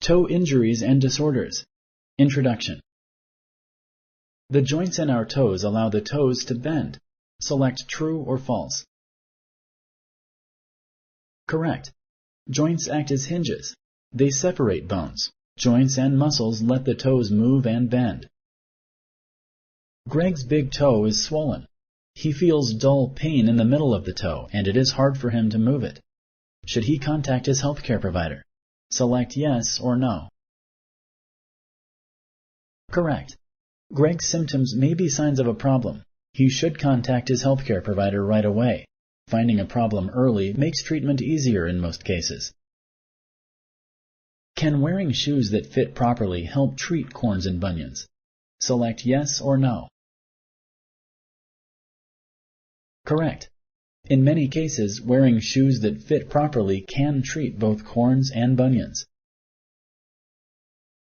Toe injuries and disorders. Introduction. The joints in our toes allow the toes to bend. Select true or false. Correct. Joints act as hinges. They separate bones. Joints and muscles let the toes move and bend. Greg's big toe is swollen. He feels dull pain in the middle of the toe, and it is hard for him to move it. Should he contact his healthcare provider? Select yes or no. Correct. Greg's symptoms may be signs of a problem. He should contact his healthcare provider right away. Finding a problem early makes treatment easier in most cases. Can wearing shoes that fit properly help treat corns and bunions? Select yes or no. Correct. In many cases, wearing shoes that fit properly can treat both corns and bunions.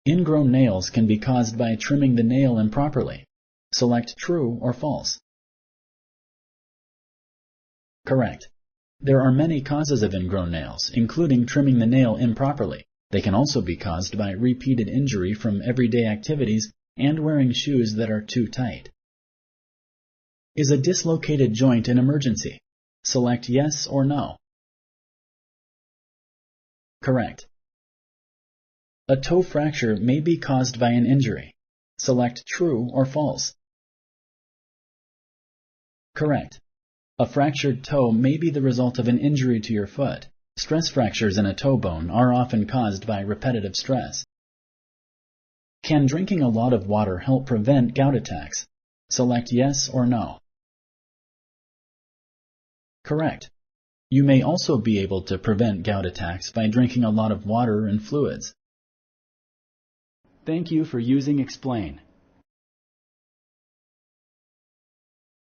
Ingrown nails can be caused by trimming the nail improperly. Select true or false. Correct. There are many causes of ingrown nails, including trimming the nail improperly. They can also be caused by repeated injury from everyday activities and wearing shoes that are too tight. Is a dislocated joint an emergency? Select yes or no. Correct. A toe fracture may be caused by an injury. Select true or false. Correct. A fractured toe may be the result of an injury to your foot. Stress fractures in a toe bone are often caused by repetitive stress. Can drinking a lot of water help prevent gout attacks? Select yes or no. Correct. You may also be able to prevent gout attacks by drinking a lot of water and fluids. Thank you for using Explain.